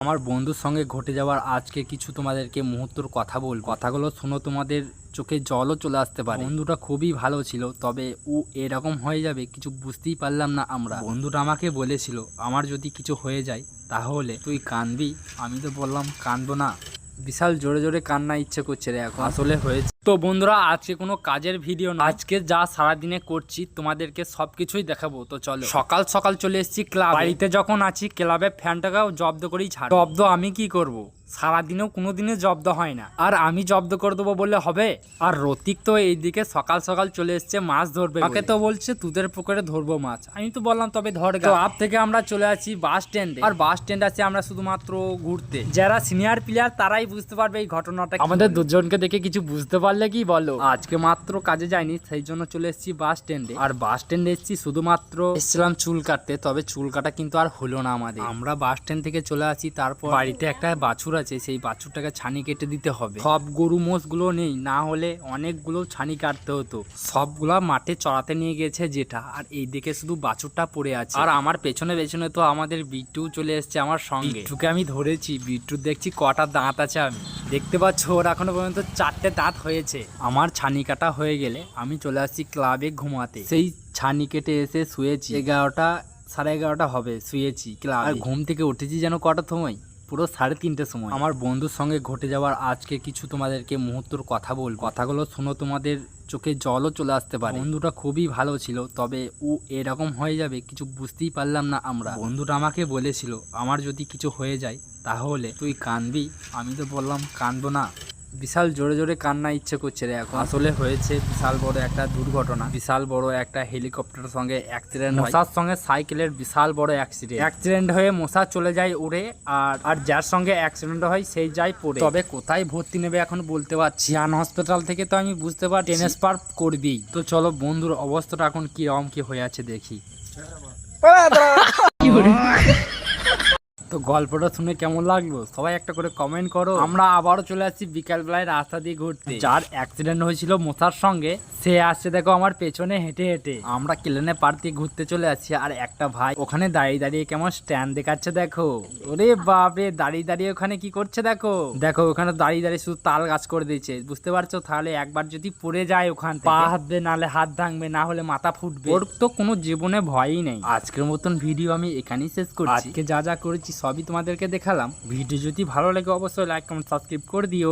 আমার বন্ধুর সঙ্গে ঘটে যাওয়ার আজকে কিছু তোমাদেরকে মুহূর্তের কথা বলবো। কথাগুলো শুনো, তোমাদের চোখে জলও চলে আসতে পারে। বন্ধুটা খুবই ভালো ছিল, তবে ও এরকম হয়ে যাবে কিছু বুঝতেই পারলাম না আমরা। বন্ধুটা আমাকে বলেছিল আমার যদি কিছু হয়ে যায় তাহলে তুই কাঁদবি। আমি তো বললাম কাঁদবো না। বিশাল জোরে জোরে কান্না ইচ্ছে করছে রে এখন। আসলে হয়েছে তো বন্ধুরা, আজকে কোনো কাজের ভিডিও না, আজকে যা সারাদিনে করছি তোমাদেরকে সবকিছুই দেখাবো। তো চলো, সকাল সকাল চলে এসেছি ক্লাব। বাড়িতে যখন আছি ক্লাবে ফ্যানটাকেও জব্দ করেই ছাড়। জব্দ আমি কি করব? সারাদিনেও কোনোদিনও জব্দ হয় না, আর আমি জব্দ করে দেবো বললে হবে? আর রতিক তো এইদিকে সকাল সকাল চলে এসছে মাছ ধরবে। আমাকে তো বলছে তোদের পুকুরে ধরবো মাছ। আমি তো বললাম তবে ধর। ক্লাব থেকে আমরা চলে আসি বাস স্ট্যান্ডে, আর বাস স্ট্যান্ড আছে আমরা শুধুমাত্র ঘুরতে। যারা সিনিয়র প্লেয়ার তারাই বুঝতে পারবে এই ঘটনাটা। আমাদের দুজনকে দেখে কিছু বুঝতে পারলে কি বলো? আজকে মাত্র কাজে যাইনি, সেই জন্য চলে এসেছি বাস স্ট্যান্ডে। আর বাস স্ট্যান্ডে এসেছি শুধুমাত্র এসেছিলাম চুল কাটতে, তবে চুল কাটা কিন্তু আর হলো না আমাদের। আমরা বাস স্ট্যান্ড থেকে চলে আসি, তারপর বাড়িতে একটা বাছুর আছে, সেই বাছুরটাকে ছানি কেটে দিতে হবে। সব গরু মোষ গুলো নেই, না হলে অনেকগুলো ছানি কাটতে হতো। সবগুলা মাঠে চড়াতে নিয়ে গেছে যেটা, আর এই দিকে শুধু বাছুরটা পড়ে আছে। আর আমার পেছনে পেছনে তো আমাদের বিট্টু চলে এসছে আমার সঙ্গে। বিট্টুকে আমি ধরেছি, বিট্টুর দেখছি কটা দাঁত আছে। আমি দেখতে পাচ্ছ ওর এখনো পর্যন্ত 4টে দাঁত হয়েছে। আমার ছানি কাটা হয়ে গেলে আমি চলে আসছি ক্লাবে ঘুমাতে। সেই ছানি কেটে এসে শুয়েছি, 11টা সাড়ে 11টা হবে শুয়েছি ক্লাবে। আর ঘুম থেকে উঠেছি যেন কটার সময়, পুরো 3:30 সময়। আমার বন্ধুর সঙ্গে ঘটে যাওয়ার আজকে কিছু তোমাদেরকে মুহূর্তের কথা বলবো। কথাগুলো শুনো, তোমাদের চোখে জলও চলে আসতে পারে। বন্ধুটা খুবই ভালো ছিল, তবে ও এরকম হয়ে যাবে কিছু বুঝতেই পারলাম না আমরা। বন্ধুটা আমাকে বলেছিল আমার যদি কিছু হয়ে যায় তাহলে তুই কাঁদবি। আমি তো বললাম কাঁদবো না। বিশাল জোরে জোরে কান্না ইচ্ছে করছে রে এখন। আসলে হয়েছে বিশাল বড় একটা দুর্ঘটনা। বিশাল বড় একটা হেলিকপ্টারের সঙ্গে অ্যাক্সিডেন্ট হয়। মশার সঙ্গে সাইকেলের বিশাল বড় অ্যাক্সিডেন্ট হয়ে মশা চলে যায় উড়ে, আর যার সঙ্গে অ্যাক্সিডেন্ট হয় সেই যায় পড়ে। তবে কোথায় ভর্তি নেবে এখন বলতে পারছি। আন হসপিটাল থেকে তো আমি বুঝতে পারছি ট্রান্সফার করবি। তো চলো বন্ধুর অবস্থাটা এখন কিরকম কি হয়ে আছে দেখি। তো গল্পটা শুনে কেমন লাগলো সবাই একটা করে কমেন্ট করো। আমরা আবারও চলে আসছি বিকাল বেলায় রাস্তা দিয়ে ঘুরতে। যার অ্যাক্সিডেন্ট হয়েছিল মশার সঙ্গে সে আসছে দেখো আমার পেছনে হেঁটে হেঁটে। আমরা কেলেনে পার্ক দিয়ে ঘুরতে চলে আসছি, আর একটা ভাই ওখানে দাঁড়িয়ে দাঁড়িয়ে কেমন স্ট্যান্ড দেখাচ্ছে দেখো। ওরে বাপরে, দাঁড়িয়ে দাঁড়িয়ে ওখানে কি করছে দেখো। দেখো ওখানে দাঁড়িয়ে দাঁড়িয়ে শুধু তাল গাছ করে দিয়েছে, বুঝতে পারছো? তাহলে একবার যদি পড়ে যায় ওখান থেকে পা হাতবে, নাহলে হাত ভাঙবে, না হলে মাথা ফুটবে। ওর তো কোনো জীবনে ভয়ই নেই। আজকের মতন ভিডিও আমি এখানেই শেষ করছি। আজকে যা যা করেছি সবই তোমাদেরকে দেখালাম। ভিডিও যদি ভালো লাগে অবশ্যই লাইক কমেন্ট সাবস্ক্রাইব করে দিও।